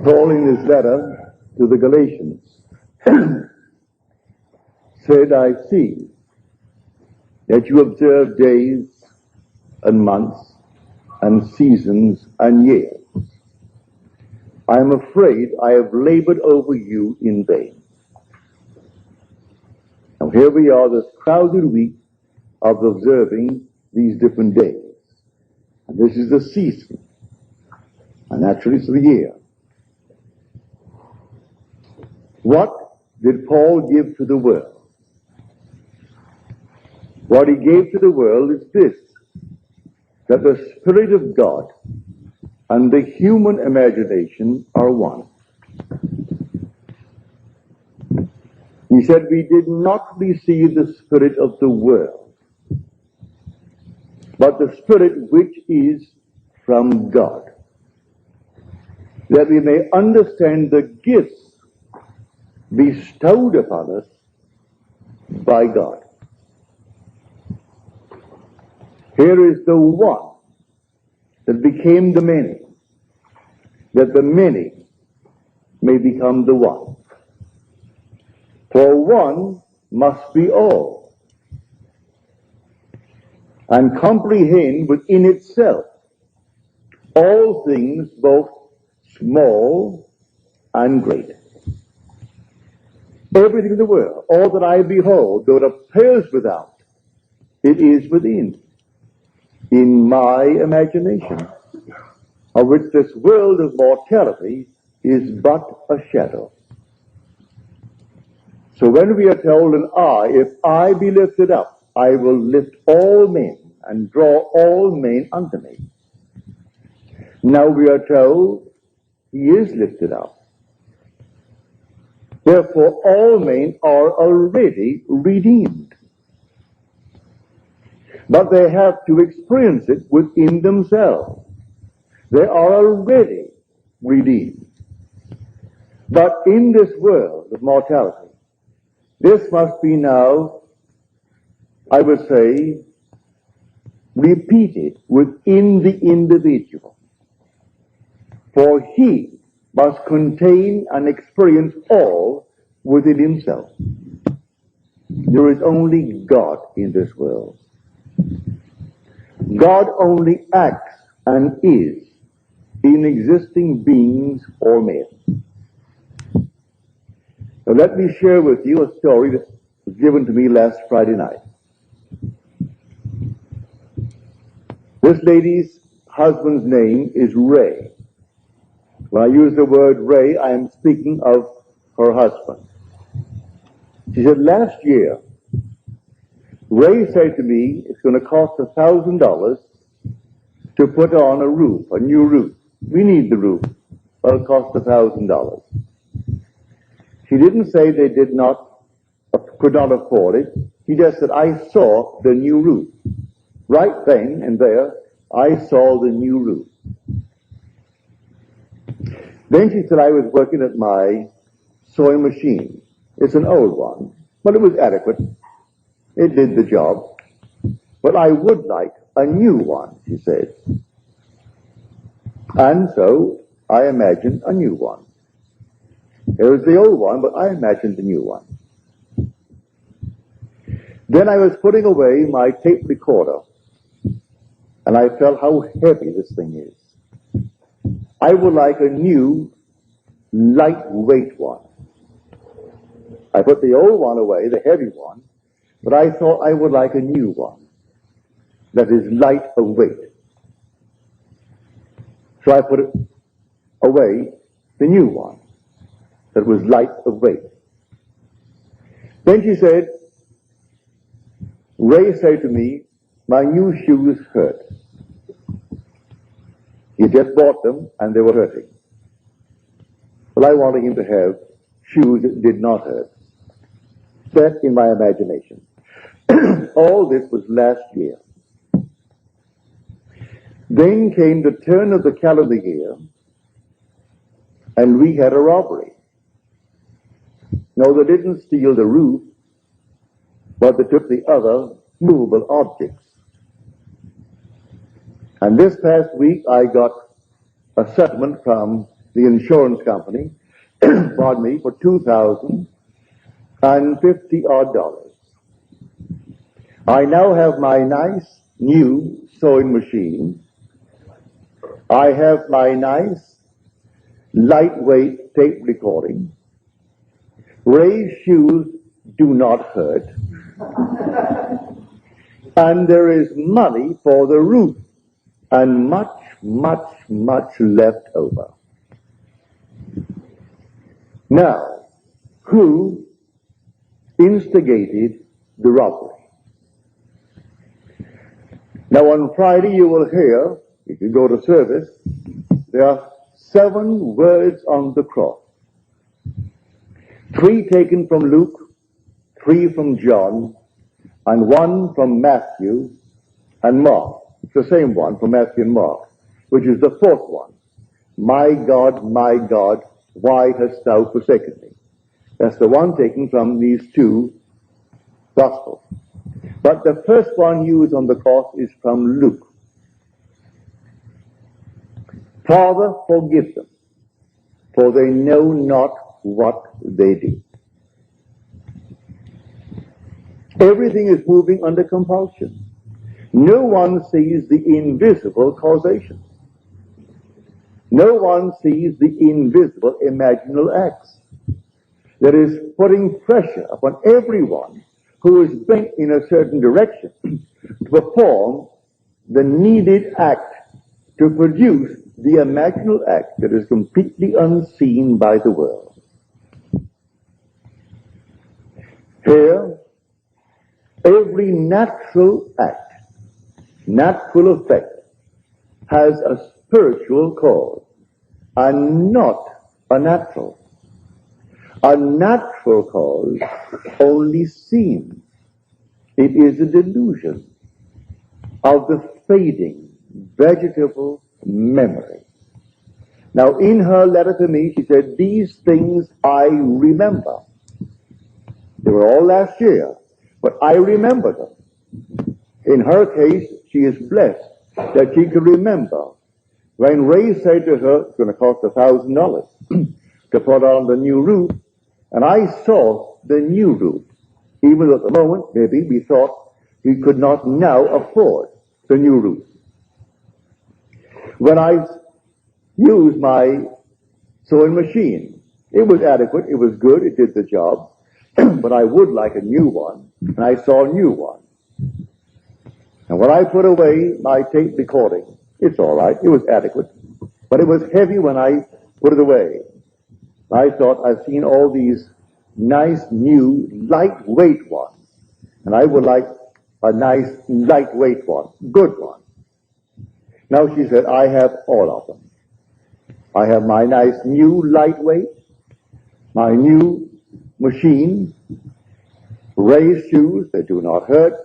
Paul, in his letter to the Galatians, said, I see that you observe days and months and seasons and years. I am afraid I have labored over you in vain. Now here we are, this crowded week of observing these different days. And this is the season. And naturally it's the year. What did Paul give to the world? What he gave to the world is this, that the Spirit of God and the human imagination are one. He said, we did not receive the spirit of the world, but the Spirit which is from God, that we may understand the gifts bestowed upon us by God. Here is the one that became the many, that the many may become the one. For one must be all, and comprehend within itself all things, both small and great. Everything in the world, all that I behold, though it appears without, it is within. In my imagination, of which this world of mortality is but a shadow. So when we are told, if I be lifted up, I will lift all men and draw all men unto me. Now we are told he is lifted up. Therefore all men are already redeemed. But they have to experience it within themselves. They are already redeemed. But in this world of mortality, this must be now, I would say, repeated within the individual. For he must contain and experience all within himself. There is only God in this world. God only acts and is in existing beings or men. So let me share with you a story that was given to me last Friday night. This lady's husband's name is Ray. When I use the word Ray, I am speaking of her husband. She said, last year, Ray said to me, it's going to cost $1,000 to put on a roof, a new roof. We need the roof. Well, it'll cost $1,000. She didn't say they could not afford it. She just said, I saw the new roof. Right then and there, I saw the new roof. Then she said, I was working at my sewing machine. It's an old one, but it was adequate. It did the job. But I would like a new one, she said. And so I imagined a new one. There was the old one, but I imagined the new one. Then I was putting away my tape recorder, and I felt how heavy this thing is. I would like a new, lightweight one. I put the old one away, the heavy one, but I thought I would like a new one that is light of weight. So I put it away, the new one that was light of weight. Then she said, Ray said to me, my new shoes hurt. He just bought them and they were hurting. Well, I wanted him to have shoes that did not hurt. That in my imagination. All this was last year. Then came the turn of the calendar year, and we had a robbery. No, they didn't steal the roof, but they took the other movable objects. And this past week, I got a settlement from the insurance company, bought me for $2,050 odd. I now have my nice new sewing machine. I have my nice lightweight tape recording. Ray's shoes do not hurt. And there is money for the roof and much, much, much left over. Now, who instigated the robbery? Now on Friday you will hear, if you go to service, there are 7 words on the cross. 3 taken from Luke, 3 from John, and 1 from Matthew and Mark. It's the same one from Matthew and Mark, which is the 4th one. My God, why hast thou forsaken me? That's the one taken from these 2 Gospels. But the first one used on the cross is from Luke. Father, forgive them, for they know not what they do. Everything is moving under compulsion. No one sees the invisible causation. No one sees the invisible imaginal acts that is putting pressure upon everyone who is bent in a certain direction to perform the needed act to produce the imaginal act that is completely unseen by the world. Here, every natural act, natural effect, has a spiritual cause and not a natural. A natural cause only seems. It is a delusion of the fading vegetable memory. Now, in her letter to me, she said, these things I remember. They were all last year, but I remember them. In her case, she is blessed that she could remember when Ray said to her, it's going to cost $1,000 to put on the new roof, and I saw the new roof. Even though at the moment, maybe we thought we could not now afford the new roof. When I used my sewing machine, it was adequate, it was good, it did the job, but I would like a new one, and I saw a new one. And when I put away my tape recording, it's all right, it was adequate, but it was heavy when I put it away. I thought, I've seen all these nice, new, lightweight ones, and I would like a nice, lightweight one, good one. Now she said, I have all of them. I have my nice, new, lightweight, my new machine, Ray's shoes, they do not hurt,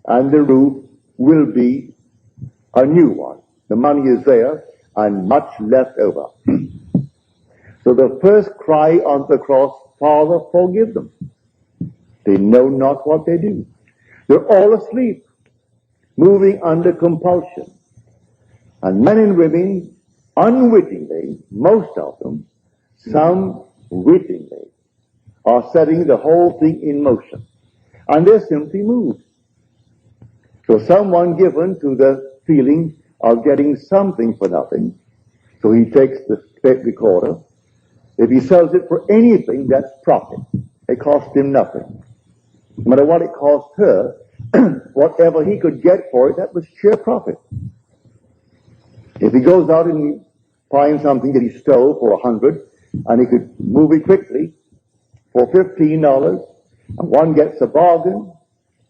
and the roof will be a new one. The money is there, and much left over. So the first cry on the cross, Father, forgive them. They know not what they do. They're all asleep, moving under compulsion. And men and women, unwittingly, most of them, some wittingly, are setting the whole thing in motion. And they're simply moved. So someone given to the feeling of getting something for nothing, so he takes the tape recorder. If he sells it for anything, that's profit. It costs him nothing. No matter what it cost her, whatever he could get for it, that was sheer profit. If he goes out and finds something that he stole for $100, and he could move it quickly for $15, and one gets a bargain,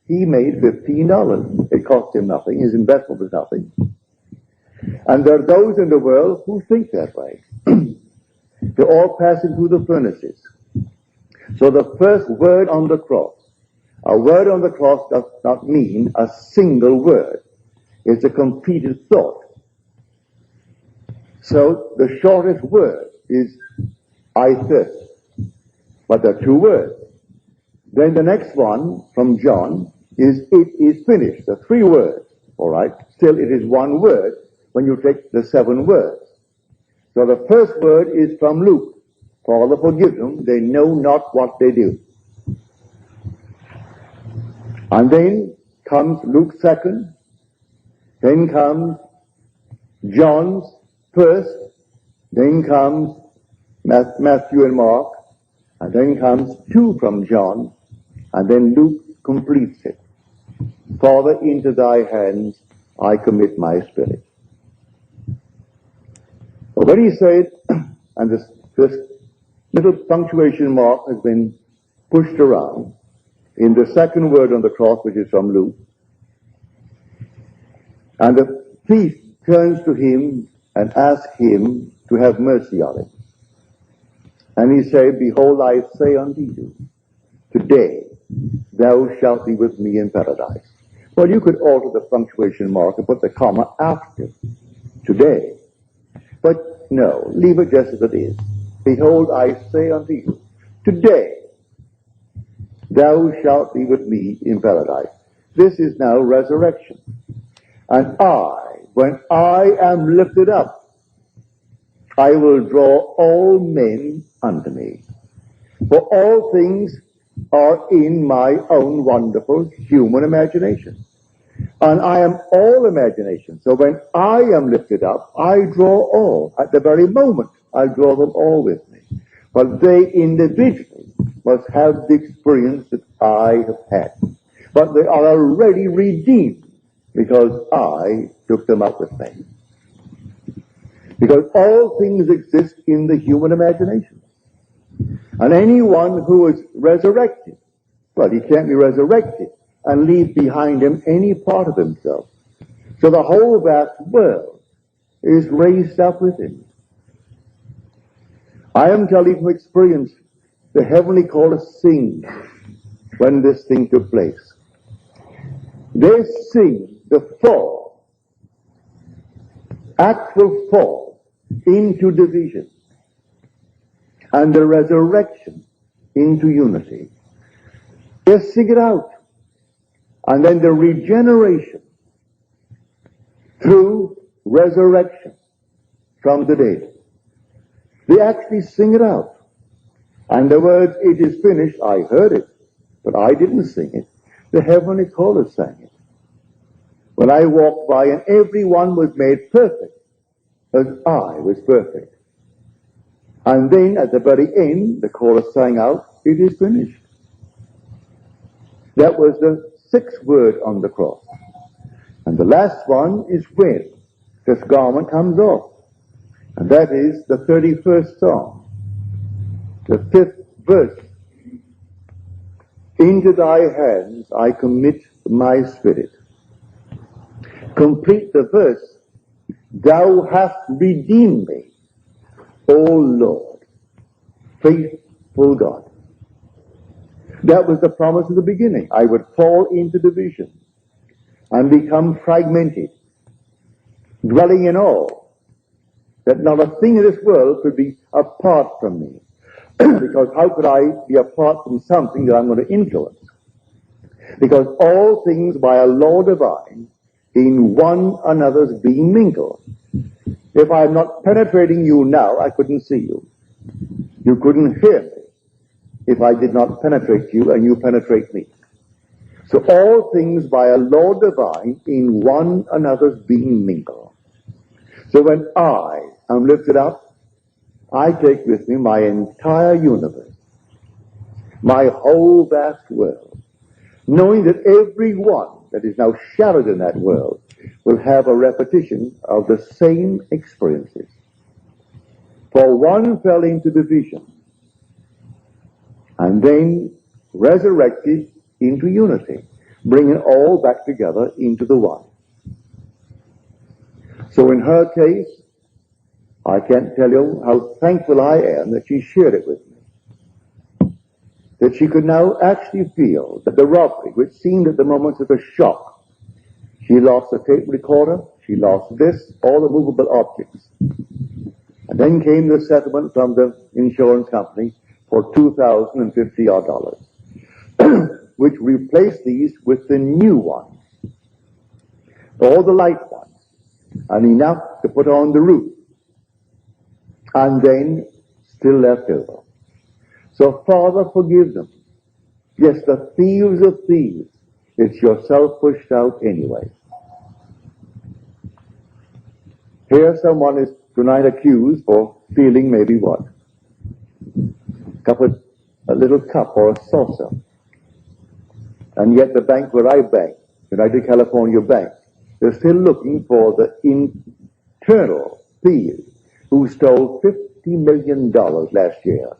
he made $15. It cost him nothing. His investment was nothing. And there are those in the world who think that way. They're all passing through the furnaces. So the first word on the cross, a word on the cross does not mean a single word. It's a completed thought. So the shortest word is, I thirst. But there are 2 words. Then the next one from John is, it is finished. There are 3 words. All right. Still, it is 1 word when you take the 7 words. So the first word is from Luke. Father, forgive them, they know not what they do. And then comes Luke's second, then comes John's first, then comes Matthew and Mark, and then comes two from John, and then Luke completes it. Father, into thy hands I commit my spirit. But when he said, and this little punctuation mark has been pushed around in the second word on the cross, which is from Luke, and the thief turns to him and asks him to have mercy on him. And he said, behold, I say unto you, today thou shalt be with me in paradise. Well, you could alter the punctuation mark and put the comma after today. But no, leave it just as it is. Behold, I say unto you, today thou shalt be with me in paradise. This is now resurrection. And when I am lifted up, I will draw all men unto me. For all things are in my own wonderful human imagination. And I am all imagination. So when I am lifted up, I draw all. At the very moment, I draw them all with me. But they individually must have the experience that I have had. But they are already redeemed because I took them up with me. Because all things exist in the human imagination. And anyone who is resurrected, well, he can't be resurrected and leave behind him any part of himself. So the whole vast world is raised up with him. I am telling you from experience, the heavenly chorus sings when this thing took place. They sing the fall, actual fall into division, and the resurrection into unity. They sing it out. And then the regeneration through resurrection from the dead. They actually sing it out. And the words, it is finished, I heard it, but I didn't sing it. The heavenly chorus sang it. When I walked by and everyone was made perfect as I was perfect. And then at the very end, the chorus sang out, it is finished. That was the sixth word on the cross. And the last one is when this garment comes off. And that is the 31st Psalm, the 5th verse. Into thy hands I commit my spirit. Complete the verse. Thou hast redeemed me, O Lord, faithful God. That was the promise of the beginning. I would fall into division and become fragmented, dwelling in awe that not a thing in this world could be apart from me. Because how could I be apart from something that I'm going to influence? Because all things by a law divine in one another's being mingled. If I'm not penetrating you now, I couldn't see you. You couldn't hear me if I did not penetrate you and you penetrate me. So all things by a law divine in one another's being mingled. So when I am lifted up, I take with me my entire universe, my whole vast world, knowing that every one that is now shadowed in that world will have a repetition of the same experiences. For one fell into division, and then resurrected into unity, bringing all back together into the one. So in her case, I can't tell you how thankful I am that she shared it with me. That she could now actually feel that the robbery, which seemed at the moment of a shock, she lost the tape recorder, she lost this, all the movable objects. And then came the settlement from the insurance company for $2,050 odd, which replaced these with the new ones, all the light ones, and enough to put on the roof. and then still left over. So, Father, forgive them. Yes, the thieves of thieves. It's yourself pushed out anyway. Here someone is tonight accused for stealing maybe what? A little cup or a saucer. And yet the bank where I bank, United California Bank, they're still looking for the internal thieves who stole $50 million last year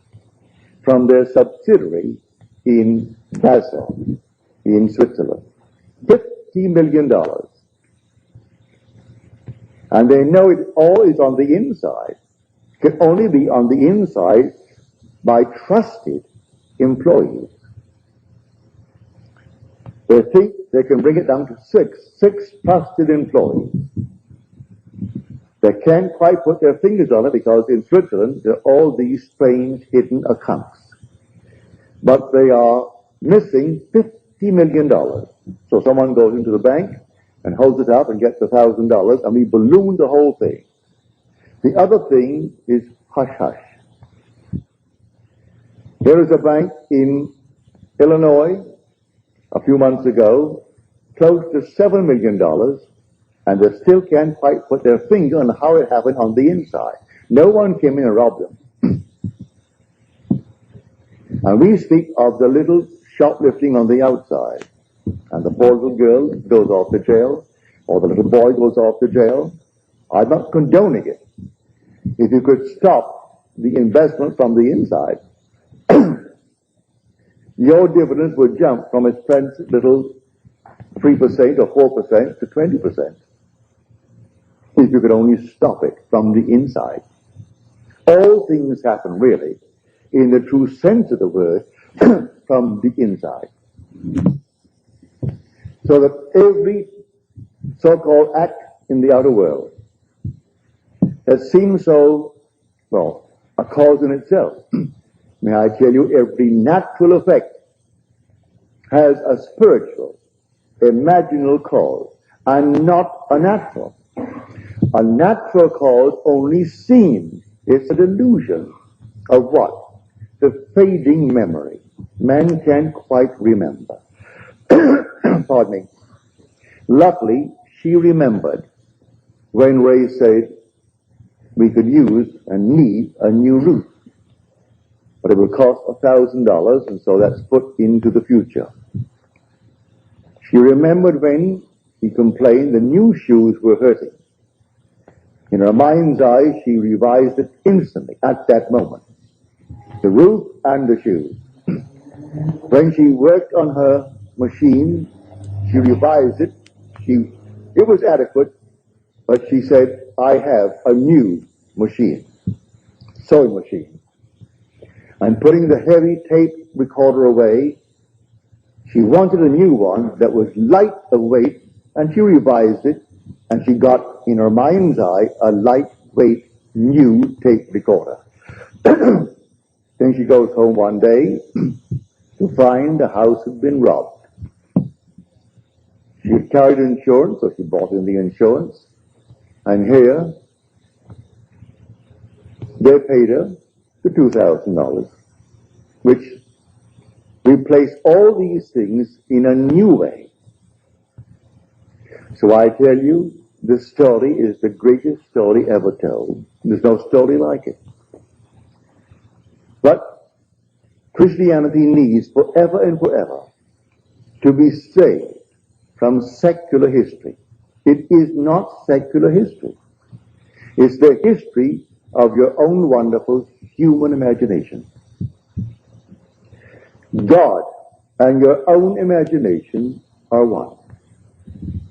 from their subsidiary in Basel, in Switzerland. $50 million. And they know it all is on the inside. It can only be on the inside by trusted employees. They think they can bring it down to six trusted employees. They can't quite put their fingers on it because in Switzerland there are all these strange hidden accounts. But they are missing $50 million. So someone goes into the bank and holds it up and gets $1,000 and we balloon the whole thing. The other thing is hush-hush. There is a bank in Illinois a few months ago, close to $7 million, and they still can't quite put their finger on how it happened on the inside. No one came in and robbed them. And we speak of the little shoplifting on the outside, and the poor little girl goes off to jail, or the little boy goes off to jail. I'm not condoning it. If you could stop the investment from the inside, your dividends would jump from its present little 3% or 4% to 20%. If you could only stop it from the inside. All things happen, really, in the true sense of the word, from the inside. So that every so-called act in the outer world that seems so, well, a cause in itself. May I tell you, every natural effect has a spiritual, imaginal cause, and not a natural. A natural cause only seems, it's a delusion of what? The fading memory. Man can't quite remember. Pardon me. Luckily, she remembered when Ray said we could use and need a new roof. But it will cost $1,000, and so that's put into the future. She remembered when he complained the new shoes were hurting. In her mind's eye, she revised it instantly, at that moment. The roof and the shoes. When she worked on her machine, she revised it. It was adequate, but she said, I have a new machine, sewing machine. And putting the heavy tape recorder away, she wanted a new one that was light of weight, and she revised it, and she got, in her mind's eye, a lightweight new tape recorder. Then she goes home one day to find the house had been robbed. She had carried insurance, so she brought in the insurance, and here they paid her the $2,000, which replaced all these things in a new way. So I tell you, this story is the greatest story ever told. There's no story like it. But Christianity needs forever and forever to be saved from secular history. It is not secular history. It's the history of your own wonderful human imagination. God and your own imagination are one.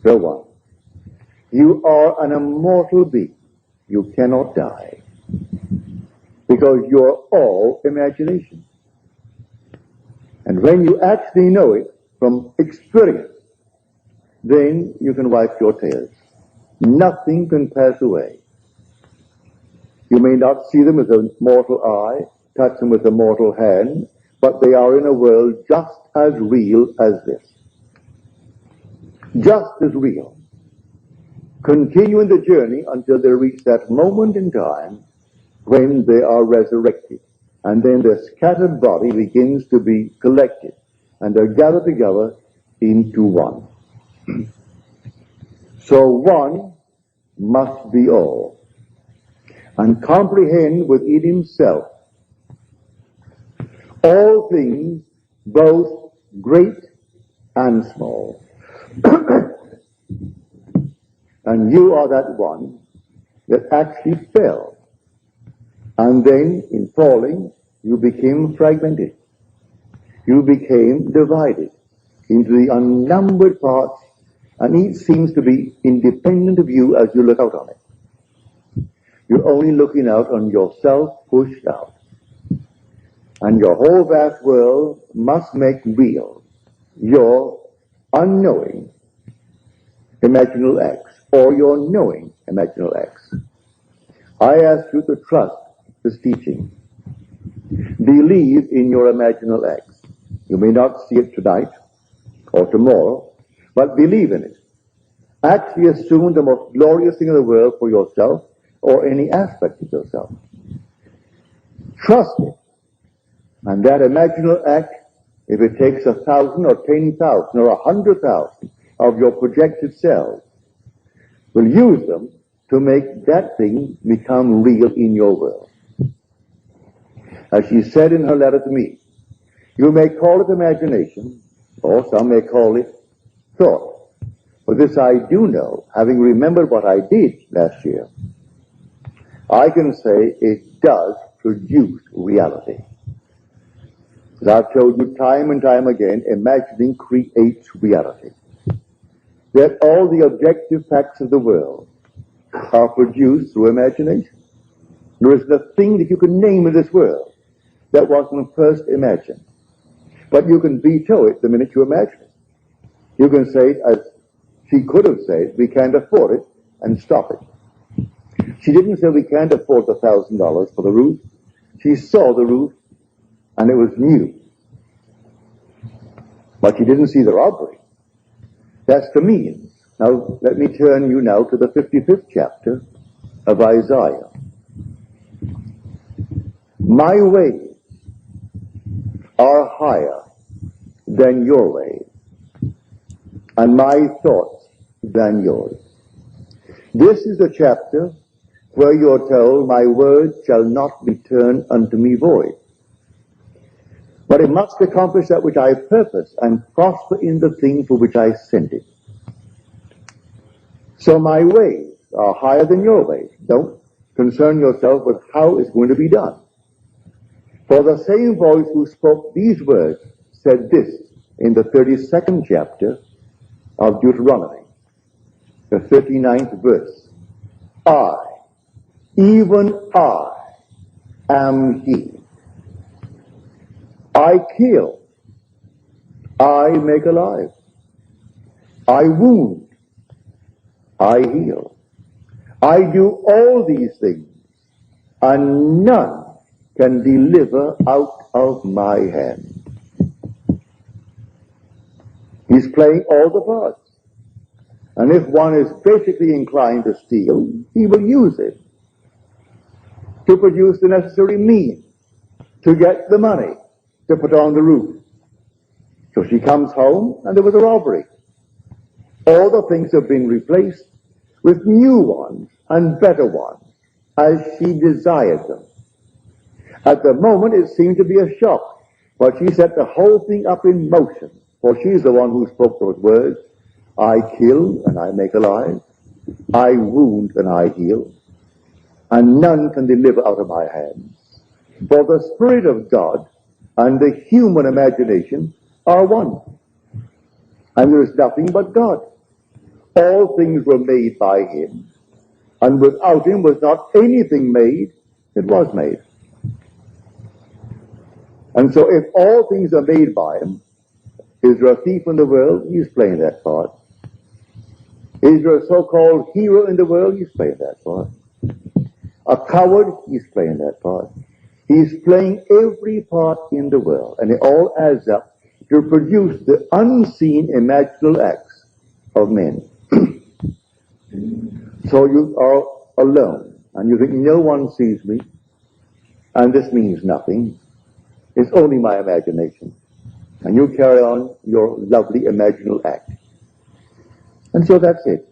They're one. You are an immortal being. You cannot die. Because you're all imagination. And when you actually know it from experience, then you can wipe your tears. Nothing can pass away. You may not see them with a mortal eye, touch them with a mortal hand, but they are in a world just as real as this. Just as real. Continuing the journey until they reach that moment in time when they are resurrected. And then the scattered body begins to be collected, and they're gathered together into one. So one must be all, and comprehend within himself all things, both great and small. And you are that one that actually fell. And then, in falling, you became fragmented. You became divided into the unnumbered parts, and each seems to be independent of you as you look out on it. You're only looking out on yourself pushed out. And your whole vast world must make real your unknowing imaginal X, or your knowing imaginal X. I ask you to trust this teaching. Believe in your imaginal X. You may not see it tonight or tomorrow, but believe in it. Actually assume the most glorious thing in the world for yourself or any aspect of yourself. Trust it. And that imaginal act, if it takes 1,000 or 10,000 or 100,000 of your projected selves, will use them to make that thing become real in your world. As she said in her letter to me, you may call it imagination, or some may call it thought. But this I do know, having remembered what I did last year, I can say it does produce reality. As I've told you time and time again, imagining creates reality. That all the objective facts of the world are produced through imagination. There isn't a thing that you can name in this world that wasn't first imagined. But you can veto it the minute you imagine it. You can say, as she could have said, we can't afford it, and stop it. She didn't say we can't afford the $1,000 for the roof. She saw the roof, and it was new. But she didn't see the robbery. That's the means. Now, let me turn you now to the 55th chapter of Isaiah. My ways are higher than your ways, and my thoughts than yours. This is the chapter where you're told, my word shall not return unto me void, but it must accomplish that which I purpose and prosper in the thing for which I sent it. So my ways are higher than your ways. Don't concern yourself with how it's going to be done. For the same voice who spoke these words said this in the 32nd chapter of Deuteronomy, the 39th verse. I, even I, am He. I kill, I make alive. I wound, I heal. I do all these things, and none can deliver out of my hand. He's playing all the parts. And if one is basically inclined to steal, he will use it to produce the necessary means to get the money to put on the roof. So she comes home, and there was a robbery. All the things have been replaced with new ones and better ones as she desired them. At the moment it seemed to be a shock, but she set the whole thing up in motion, for she's the one who spoke those words. I kill and I make alive. I wound and I heal. And none can deliver out of my hands. For the Spirit of God and the human imagination are one. And there is nothing but God. All things were made by Him, and without Him was not anything made that was made. And so if all things are made by Him, is there a thief in the world? He's playing that part. Is there a so-called hero in the world? He's playing that part. A coward? He's playing that part. He's playing every part in the world, and it all adds up to produce the unseen imaginal acts of men. So you are alone, and you think no one sees me, and this means nothing. It's only my imagination. And you carry on your lovely imaginal act. And so that's it.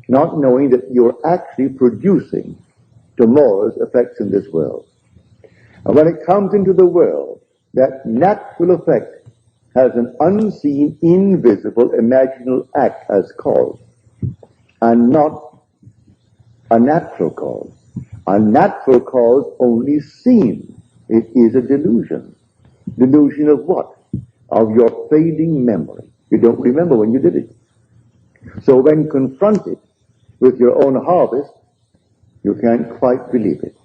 Not knowing that you're actually producing tomorrow's effects in this world. And when it comes into the world, that natural effect has an unseen, invisible, imaginal act as cause, and not a natural cause. A natural cause only seen. It is a delusion. Delusion of what? Of your fading memory. You don't remember when you did it. So when confronted with your own harvest, you can't quite believe it.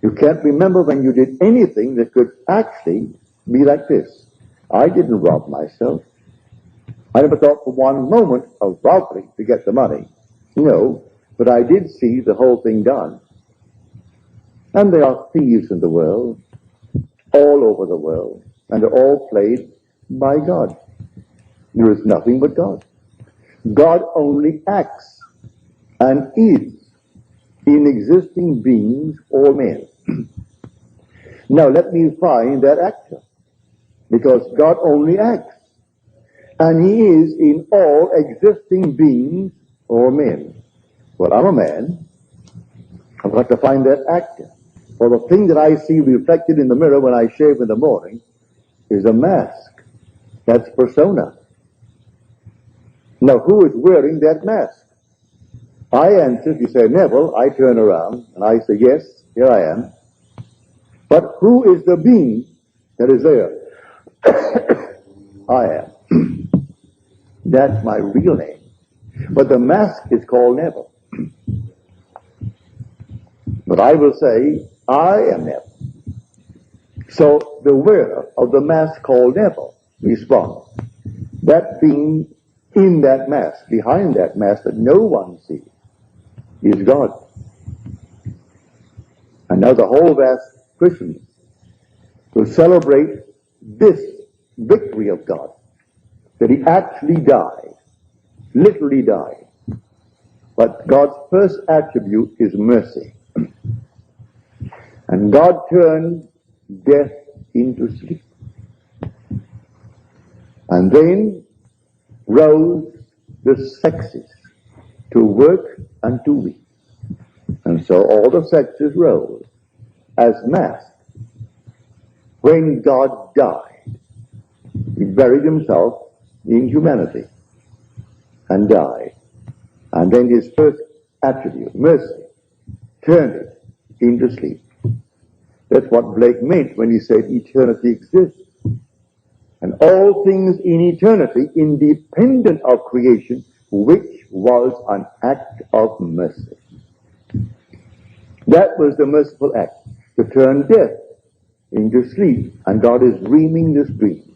You can't remember when you did anything that could actually be like this. I didn't rob myself. I never thought for one moment of robbery to get the money. No, but I did see the whole thing done. And there are thieves in the world, all over the world, and they're all played by God. There is nothing but God. God only acts and is in existing beings or men. Now let me find that actor, because God only acts, and He is in all existing beings or men. Well, I'm a man. I've got to find that actor. For the thing that I see reflected in the mirror when I shave in the morning is a mask. That's persona. Now, who is wearing that mask? I answer, if you say, Neville, I turn around and I say, yes, here I am. But who is the being that is there? I am. That's my real name. But the mask is called Neville. But I will say, I am Neville. So the wearer of the mask called Neville responds. That being in that mask, behind that mask that no one sees, is God. And now the whole vast Christians will celebrate this victory of God, that He actually died, literally died. But God's first attribute is mercy. And God turned death into sleep. And then rose the sexes to work and to weep. And so all the sexes rose as masks. When God died, He buried Himself in humanity and died. And then His first attribute, mercy, turned it into sleep. That's what Blake meant when he said eternity exists. And all things in eternity, independent of creation, which was an act of mercy. That was the merciful act, to turn death into sleep. And God is dreaming this dream.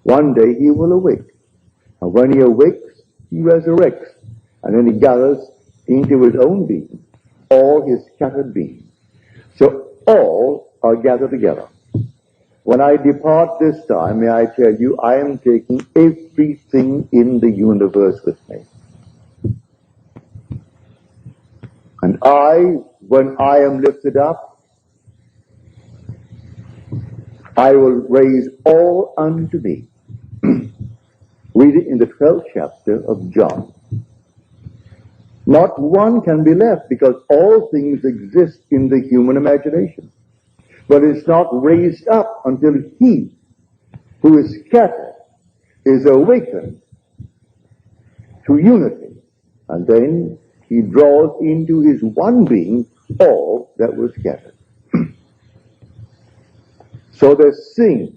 One day He will awake. And when He awakes, He resurrects. And then He gathers into His own being all His scattered beings. So all are gathered together. When I depart this time, may I tell you, I am taking everything in the universe with me. And when I am lifted up, I will raise all unto me. Read it in the 12th chapter of John. Not one can be left, because all things exist in the human imagination. But it's not raised up until he who is scattered is awakened to unity. And then he draws into his one being all that was scattered. So there's sin,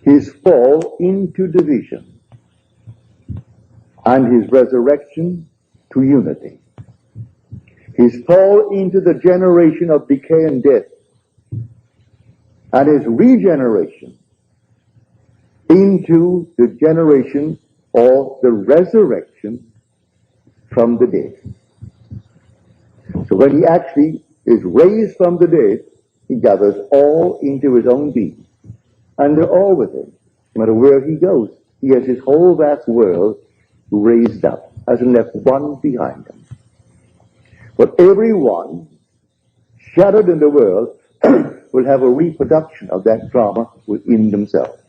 his fall into division, and his resurrection to unity. His fall into the generation of decay and death, and his regeneration into the generation or the resurrection from the dead. So when he actually is raised from the dead, he gathers all into his own being. And they're all with him. No matter where he goes, he has his whole vast world raised up, hasn't left one behind him. But everyone shattered in the world, will have a reproduction of that trauma within themselves.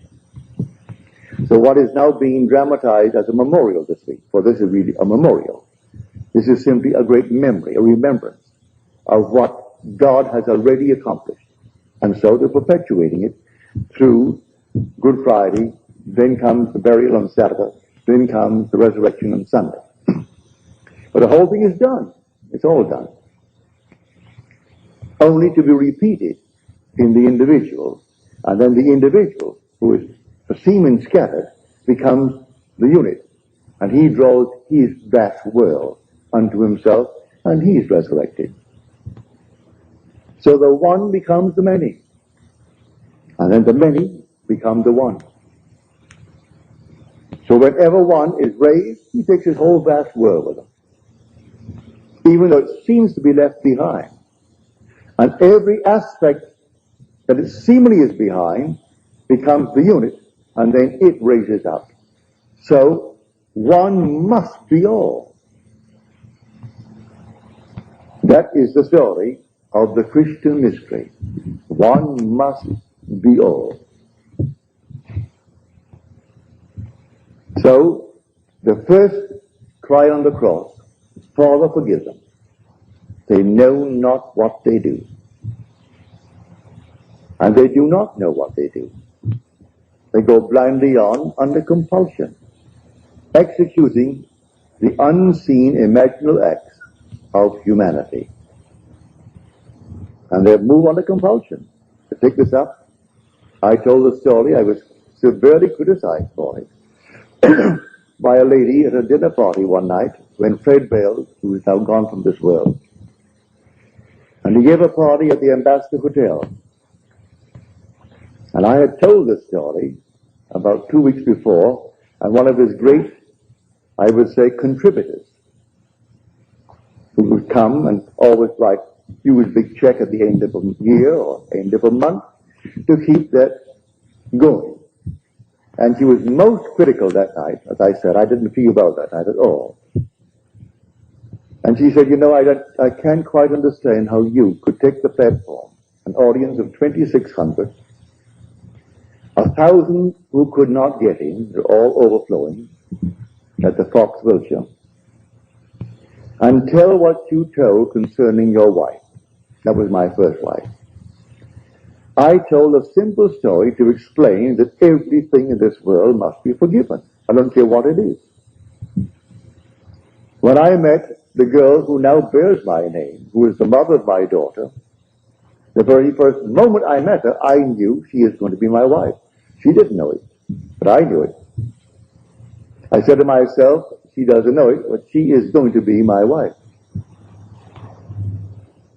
So what is now being dramatized as a memorial this week, for this is really a memorial. This is simply a great memory, a remembrance of what God has already accomplished. And so they're perpetuating it through Good Friday, then comes the burial on Saturday, then comes the resurrection on Sunday. But the whole thing is done. It's all done. Only to be repeated in the individual, and then the individual, who is a semen scattered, becomes the unit, and he draws his vast world unto himself, and he is resurrected. So the one becomes the many, and then the many become the one. So whenever one is raised, he takes his whole vast world with him, even though it seems to be left behind. And every aspect that it seemingly is behind becomes the unit, and then it raises up. So one must be all. That is the story of the Christian mystery. One must be all. So the first cry on the cross, Father, forgive them. They know not what they do. And they do not know what they do. They go blindly on under compulsion, executing the unseen imaginal acts of humanity. And they move under compulsion. To pick this up, I told the story. I was severely criticized for it by a lady at a dinner party one night when Fred Bales, who is now gone from this world, and he gave a party at the Ambassador Hotel. And I had told this story about 2 weeks before, and one of his great, I would say, contributors, who would come and always write a huge big check at the end of a year or end of a month to keep that going. And she was most critical that night. As I said, I didn't feel well that night at all. And she said, I can't quite understand how you could take the platform, an audience of 2,600, 1,000 who could not get in, they're all overflowing, at the Fox Wilshire, and tell what you told concerning your wife. That was my first wife. I told a simple story to explain that everything in this world must be forgiven. I don't care what it is. When I met the girl who now bears my name, who is the mother of my daughter, the very first moment I met her, I knew she is going to be my wife. She didn't know it, but I knew it. I said to myself, she doesn't know it, but she is going to be my wife.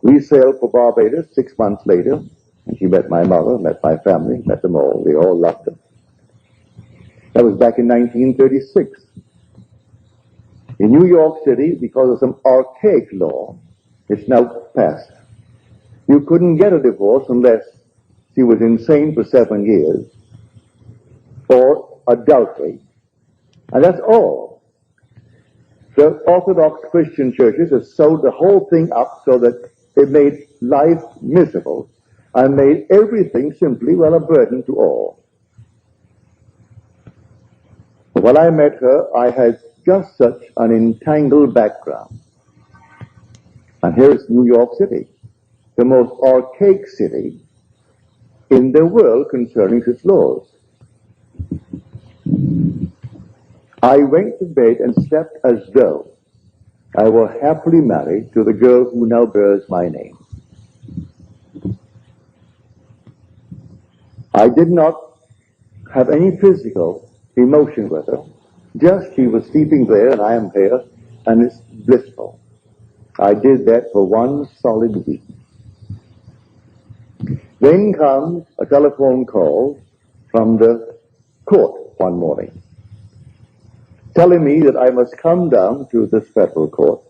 We sailed for Barbados 6 months later, and she met my mother, met my family, met them all. They all loved her. That was back in 1936. In New York City, because of some archaic law, it's now passed. You couldn't get a divorce unless she was insane for 7 years, or adultery, and that's all. The Orthodox Christian churches have sewed the whole thing up so that it made life miserable and made everything simply, a burden to all. But when I met her, I had just such an entangled background. And here's New York City, the most archaic city in the world concerning its laws. I went to bed and slept as though I were happily married to the girl who now bears my name. I did not have any physical emotion with her. Just she was sleeping there and I am here, and it's blissful. I did that for 1 solid week. Then comes a telephone call from the court one morning, telling me that I must come down to this federal court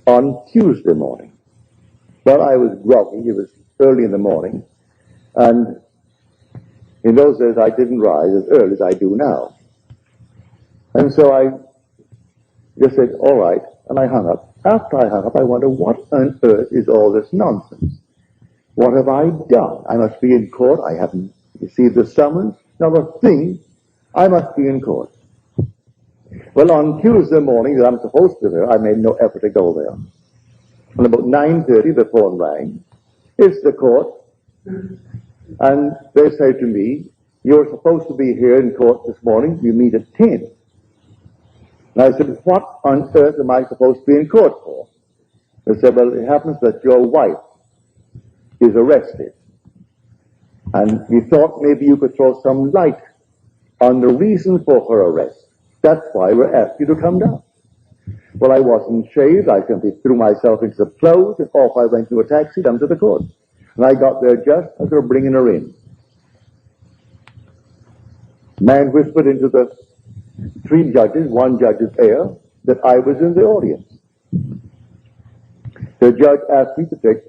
on Tuesday morning. Well, I was groggy. It was early in the morning, and in those days I didn't rise as early as I do now. And so I just said, all right, and I hung up. after I hung up, I wonder, what on earth is all this nonsense? What have I done? I must be in court. I haven't received the summons. Not a thing. I must be in court. Well, on Tuesday morning that I'm supposed to be there, I made no effort to go there. And about 9:30, the phone rang. It's the court. And they say to me, you're supposed to be here in court this morning. You meet at 10. And I said, what on earth am I supposed to be in court for? They said, well, it happens that your wife is arrested. And we thought maybe you could throw some light on the reason for her arrest. That's why we're asking you to come down. Well, I wasn't shaved. I simply threw myself into the clothes and off I went to a taxi down to the court. And I got there just as they were bringing her in. Man whispered into the three judges, one judge's ear, that I was in the audience. The judge asked me to take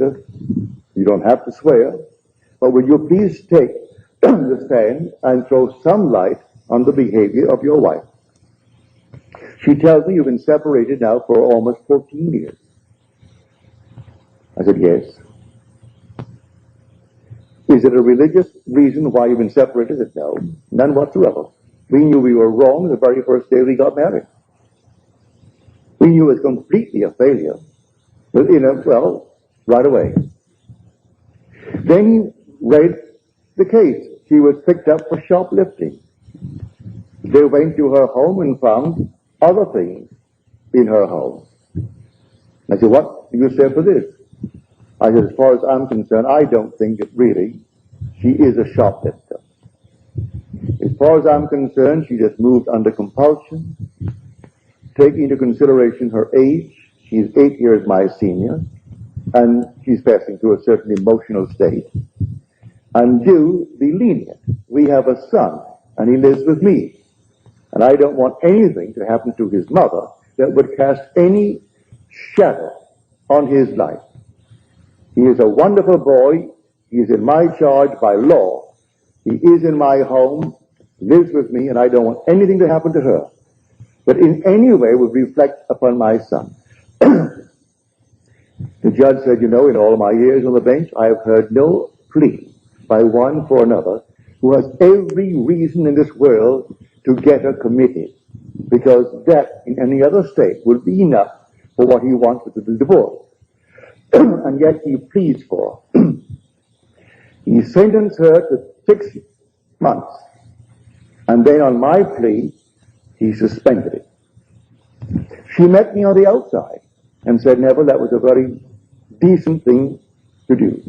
you don't have to swear, but will you please take the stand and throw some light on the behavior of your wife? She tells me you've been separated now for almost 14 years. I said, yes. Is it a religious reason why you've been separated? I said, no, none whatsoever. We knew we were wrong the very first day we got married. We knew it was completely a failure. Right away. Then he read the case. She was picked up for shoplifting. They went to her home and found other things in her home. I said, what do you say for this? I said, as far as I'm concerned, I don't think that really she is a shoplifter. As far as I'm concerned, she just moved under compulsion. Taking into consideration her age, she's 8 years my senior, and she's passing through a certain emotional state. And do be lenient. We have a son, and he lives with me. And I don't want anything to happen to his mother that would cast any shadow on his life. He is a wonderful boy. He is in my charge by law. He is in my home, lives with me, and I don't want anything to happen to her that in any way would reflect upon my son. The judge said, in all my years on the bench, I have heard no plea by one for another who has every reason in this world to get her committed, because that in any other state would be enough for what he wanted to the divorce. And yet he pleads for her. He sentenced her to 6 months. And then on my plea, he suspended it. She met me on the outside and said, Neville, that was a very decent thing to do.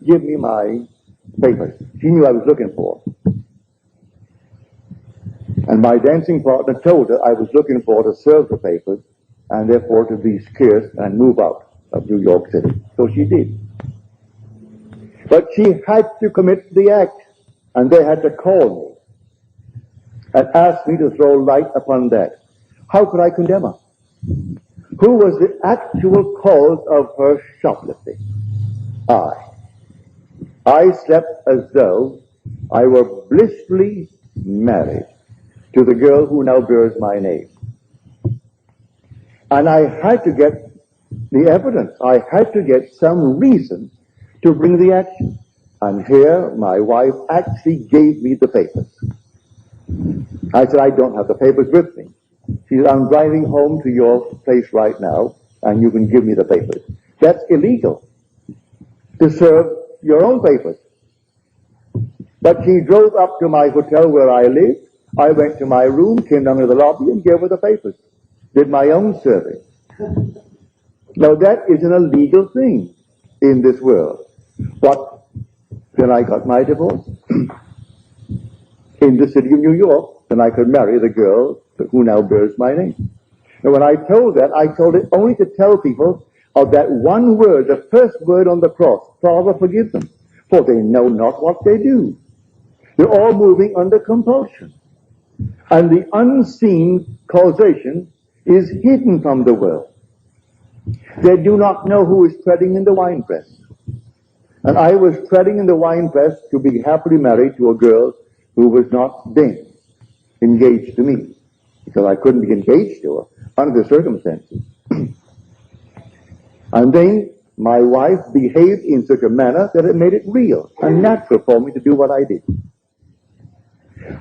Give me my papers. She knew I was looking for. And my dancing partner told her I was looking for to serve the papers and therefore to be scarce and move out of New York City. So she did. But she had to commit the act, and they had to call me and ask me to throw light upon that. How could I condemn her? Who was the actual cause of her shoplifting? I slept as though I were blissfully married to the girl who now bears my name. And I had to get the evidence. I had to get some reason to bring the action. And here my wife actually gave me the papers. I said, I don't have the papers with me. She said, I'm driving home to your place right now, and you can give me the papers. That's illegal, to serve your own papers. But she drove up to my hotel where I lived. I went to my room, came down to the lobby, and gave her the papers. Did my own serving. Now that is an illegal thing in this world. But then I got my divorce in the city of New York, and I could marry the girl who now bears my name. And when I told that, I told it only to tell people of that one word, the first word on the cross, Father, forgive them, for they know not what they do. They're all moving under compulsion. And the unseen causation is hidden from the world. They do not know who is treading in the winepress. And I was treading in the winepress to be happily married to a girl who was not then engaged to me, because I couldn't be engaged to her under the circumstances. And then my wife behaved in such a manner that it made it real and natural for me to do what I did.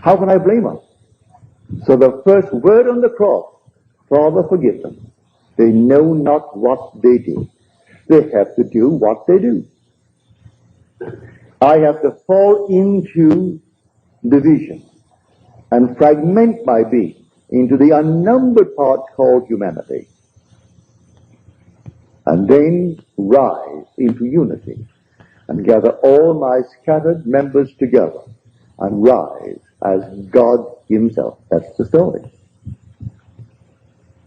How can I blame her? So the first word on the cross, Father, forgive them. They know not what they do. They have to do what they do. I have to fall into division and fragment my being into the unnumbered parts called humanity, and then rise into unity and gather all my scattered members together and rise as God himself. That's the story.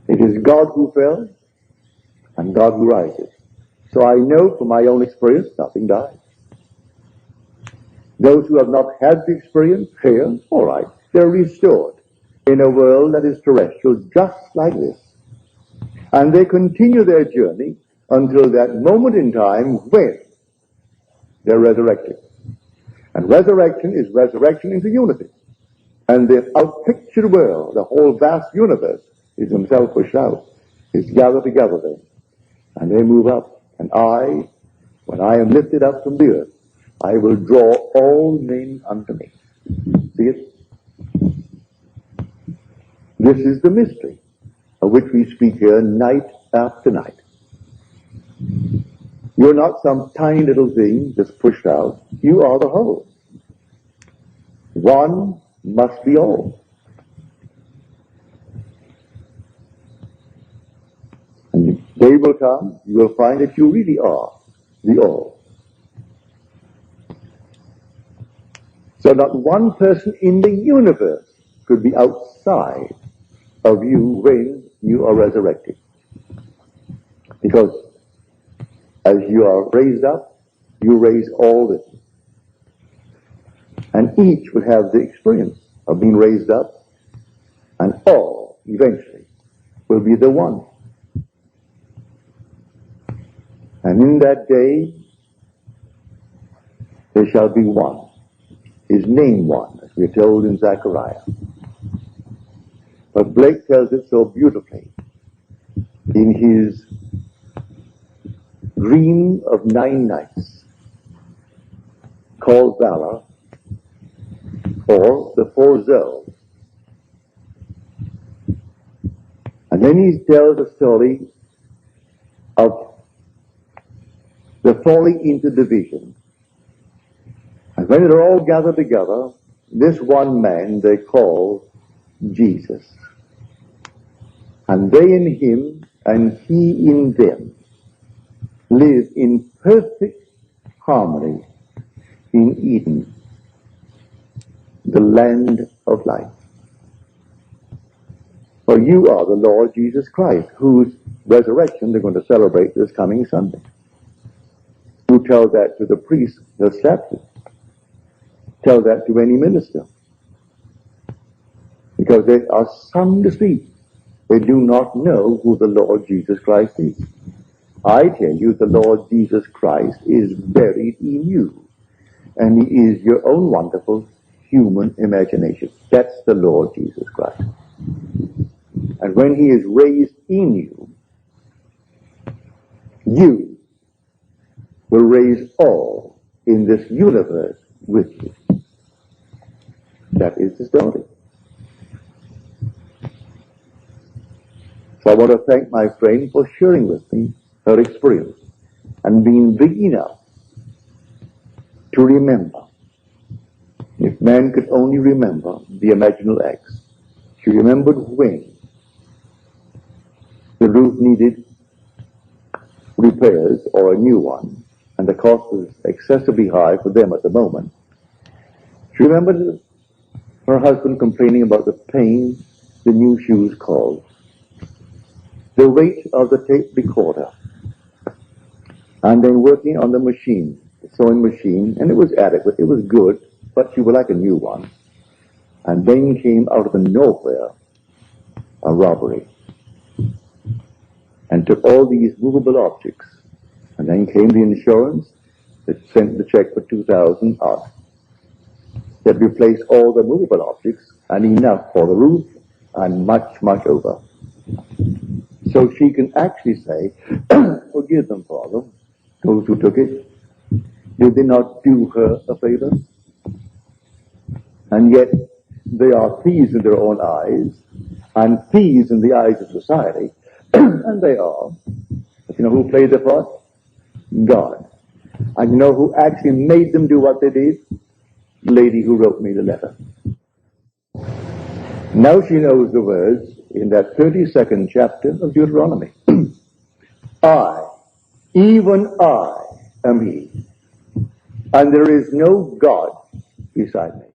It is God who fell and God who rises. So I know from my own experience, nothing dies. Those who have not had the experience here, all right, they're restored in a world that is terrestrial just like this. And they continue their journey until that moment in time when they're resurrected. And resurrection is resurrection into unity. And the outpictured world, the whole vast universe, is himself pushed out, is gathered together then. And they move up. And I, when I am lifted up from the earth, I will draw all men unto me. See it? This is the mystery of which we speak here night after night. You're not some tiny little thing that's pushed out. You are the whole. One must be all. And the day will come, you will find that you really are the all. So not one person in the universe could be outside of you when you are resurrected. Because as you are raised up, you raise all this. And each would have the experience of being raised up, and all, eventually, will be the one. And in that day, there shall be one. His name one, as we are told in Zechariah. But Blake tells it so beautifully in his dream of 9 nights, called Valor, or the 4 Zoes. And then he tells a story of the falling into division. And when they're all gathered together, this one man they call Jesus. And they in him, and he in them, live in perfect harmony in Eden, the land of life. For you are the Lord Jesus Christ, whose resurrection they're going to celebrate this coming Sunday. Who tell that to the priest, the Sabbath? Tell that to any minister. Because they are sound asleep. They do not know who the Lord Jesus Christ is. I tell you, the Lord Jesus Christ is buried in you. And he is your own wonderful human imagination. That's the Lord Jesus Christ. And when he is raised in you, you will raise all in this universe with you. That is the story. So I want to thank my friend for sharing with me her experience and being big enough to remember. If man could only remember the imaginal acts. She remembered when the roof needed repairs or a new one, and the cost was excessively high for them at the moment. She remembered her husband complaining about the pain the new shoes caused, the weight of the tape recorder, and then working on the machine, the sewing machine, and it was adequate, it was good, but she would like a new one. And then came out of the nowhere a robbery, and took all these movable objects. And then came the insurance that sent the check for $2,000 odd, that replaced all the movable objects and enough for the roof and much, much over. So she can actually say, forgive them, Father, those who took it. Did they not do her a favor? And yet they are thieves in their own eyes, and thieves in the eyes of society, and they are. But you know who played the part? God. And you know who actually made them do what they did? The lady who wrote me the letter. Now she knows the words in that 32nd chapter of Deuteronomy. I, even I, am he, and there is no God beside me.